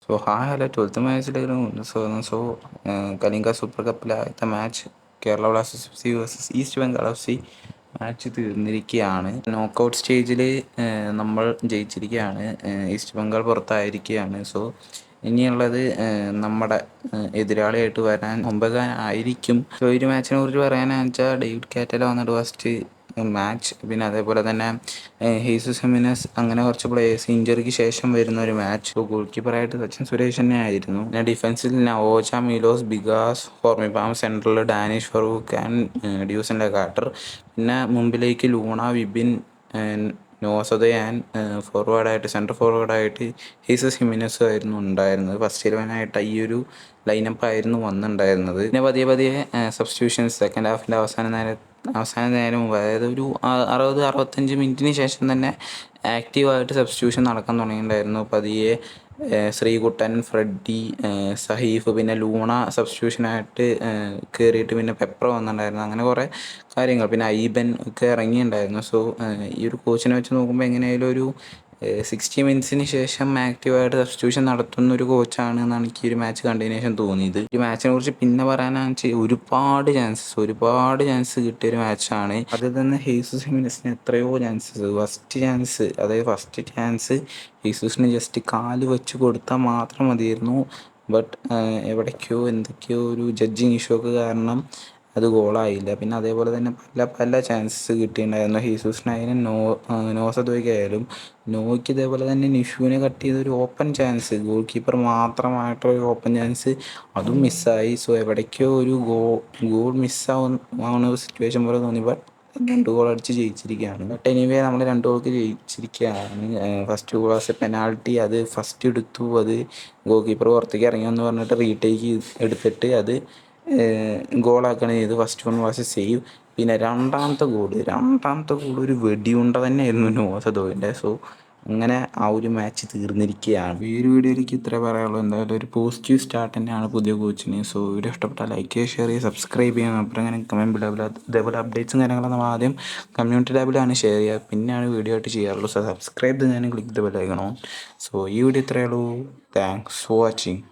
So hi, hello, 12th മാച്ചിലായിരുന്നു. Kalinga super കപ്പിലെ ആദ്യത്തെ match Kerala Blasters F C versus East Bengal F C match തീർന്നിരിക്കുകയാണ്. Knockout സ്റ്റേജിൽ നമ്മൾ ജയിച്ചിരിക്കുകയാണ്. ഈസ്റ്റ് ബംഗാൾ പുറത്തായിരിക്കുകയാണ്. സോ ഇനിയുള്ളത് നമ്മുടെ എതിരാളിയായിട്ട് വരാൻ ഒമ്പകാൻ ആയിരിക്കും. സോ ഈ ഒരു മാച്ചിനെ കുറിച്ച് പറയാനാണെന്ന് വെച്ചാൽ ഡേവിഡ് കാറ്റല വന്നിട്ട് ഫസ്റ്റ് മാച്ച്, പിന്നെ അതേപോലെ തന്നെ ഹീസസ് ഹെമിനസ്, അങ്ങനെ കുറച്ച് പ്ലേയേഴ്സ് ഇഞ്ചറിക്ക് ശേഷം വരുന്ന ഒരു മാച്ച്. ഗോൾ കീപ്പറായിട്ട് സച്ചിൻ സുരേഷ് തന്നെ ആയിരുന്നു. പിന്നെ ഡിഫൻസിൽ Naocha, Milos, Bikash, Hormipam, central Danish Farooq and Dusan Lagator. പിന്നെ മുമ്പിലേക്ക് ലൂണ, വിപിൻ, നോസദെ ആൻഡ് ഫോർവേഡായിട്ട് സെൻട്രൽ ഫോർവേഡായിട്ട് ഹീസസ് ഹിമിനസ് ആയിരുന്നു ഉണ്ടായിരുന്നത്. ഫസ്റ്റ് 11 ഈ ഒരു ലൈനപ്പ് ആയിരുന്നു വന്നിട്ടുണ്ടായിരുന്നത്. പിന്നെ പതിയെ പതിയെ സബ്സ്റ്റിറ്റ്യൂഷൻസ് സെക്കൻഡ് ഹാഫിൻ്റെ അവസാന നേരം മുമ്പ്, അതായത് ഒരു 60-65 മിനിറ്റിന് ശേഷം തന്നെ ആക്റ്റീവായിട്ട് സബ്സ്റ്റിറ്റ്യൂഷൻ നടക്കാൻ തുടങ്ങിയിട്ടുണ്ടായിരുന്നു. പതിയെ ശ്രീകുട്ടൻ, ഫ്രെഡി, സഹീഫ്, പിന്നെ ലൂണ സബ്സ്റ്റിറ്റ്യൂഷനായിട്ട് കയറിയിട്ട് പിന്നെ പെപ്ര വന്നിട്ടുണ്ടായിരുന്നു. അങ്ങനെ കുറേ കാര്യങ്ങൾ, പിന്നെ ഐബൻ ഒക്കെ ഇറങ്ങിയിട്ടുണ്ടായിരുന്നു. സോ ഈ ഒരു കോച്ചിനെ വെച്ച് നോക്കുമ്പോൾ എങ്ങനെയായാലും ഒരു 60 മിനിറ്റ്സിന് ശേഷം ആക്റ്റീവായിട്ട് സബ്സ്റ്റിറ്റ്യൂഷൻ നടത്തുന്ന ഒരു കോച്ചാണ് എന്നാണ് എനിക്ക് ഈ ഒരു മാച്ച് കണ്ടതിന് ശേഷം തോന്നിയത്. ഈ മാച്ചിനെ കുറിച്ച് പിന്നെ പറയാനാണെന്ന് വെച്ചാൽ ഒരുപാട് ചാൻസ് കിട്ടിയ ഒരു മാച്ചാണ്. അതിൽ തന്നെ ഹീസസ് ഹിമിനസിന് എത്രയോ ചാൻസ്, ഫസ്റ്റ് ചാൻസ് ഹീസസിന് ജസ്റ്റ് കാല് വെച്ച് കൊടുത്താൽ മാത്രം മതിയായിരുന്നു. ബട്ട് എന്തൊക്കെയോ ഒരു ജഡ്ജിങ് ഇഷ്യൂ ഒക്കെ കാരണം അത് ഗോളായില്ല. പിന്നെ അതേപോലെ തന്നെ പല ചാൻസസ് കിട്ടിയിട്ടുണ്ടായിരുന്നു ഹീസൂസിനായാലും നോസദ്വയ്ക്കായാലും. നോയ്ക്ക് ഇതേപോലെ തന്നെ നിഷുവിനെ കട്ട് ചെയ്തൊരു ഓപ്പൺ ചാൻസ്, ഗോൾ കീപ്പർ മാത്രമായിട്ടൊരു ഓപ്പൺ ചാൻസ്, അതും മിസ്സായി. സോ എവിടേക്കോ ഒരു ഗോൾ മിസ്സാവുന്ന ഒരു സിറ്റുവേഷൻ പോലെ തോന്നി. ബട്ട് 2 ഗോൾ അടിച്ച് ജയിച്ചിരിക്കുകയാണ്. ബട്ട് എനിവേ നമ്മൾ 2 ഗോൾക്ക് ജയിച്ചിരിക്കുകയാണ്. ഫസ്റ്റ് ഗോൾ പെനാൾട്ടി, അത് ഫസ്റ്റ് എടുത്തു, അത് ഗോൾ കീപ്പർ പുറത്തേക്ക് ഇറങ്ങിയെന്ന് പറഞ്ഞിട്ട് റീടേക്ക് എടുത്തിട്ട് അത് ഗോളാക്കുകയാണ് ചെയ്ത്. First one was save. പിന്നെ രണ്ടാമത്തെ ഗോൾ ഒരു വെടിയുണ്ട തന്നെയായിരുന്നു നോസദോവിൻ്റെ. സോ അങ്ങനെ ആ ഒരു മാച്ച് തീർന്നിരിക്കുകയാണ്. ഈ ഒരു വീഡിയോയിലേക്ക് ഇത്രേ പറയാനുള്ളൂ. എന്തായാലും ഒരു പോസിറ്റീവ് സ്റ്റാർട്ട് തന്നെയാണ് പുതിയ കോച്ചിന്. സോ വീഡിയോ ഇഷ്ടപ്പെട്ടാൽ ലൈക്ക് ചെയ്യുക, ഷെയർ ചെയ്യുക, സബ്സ്ക്രൈബ് ചെയ്യാം. അப்புறம் അങ്ങനെ കമൻറ്റ് ടാബിൽ ഇതേപോലെ അപ്ഡേറ്റ്സും കാര്യങ്ങളും നമ്മൾ ആദ്യം കമ്മ്യൂണിറ്റി ടാബിലാണ് ഷെയർ ചെയ്യുക, പിന്നെയാണ് വീഡിയോ ആയിട്ട് ചെയ്യാറുള്ളൂ. സോ സബ്സ്ക്രൈബ് ചെയ്യാനും click the bell icon on. So ഈ വീഡിയോ ഇത്രയേ ഉള്ളൂ. Thanks for watching.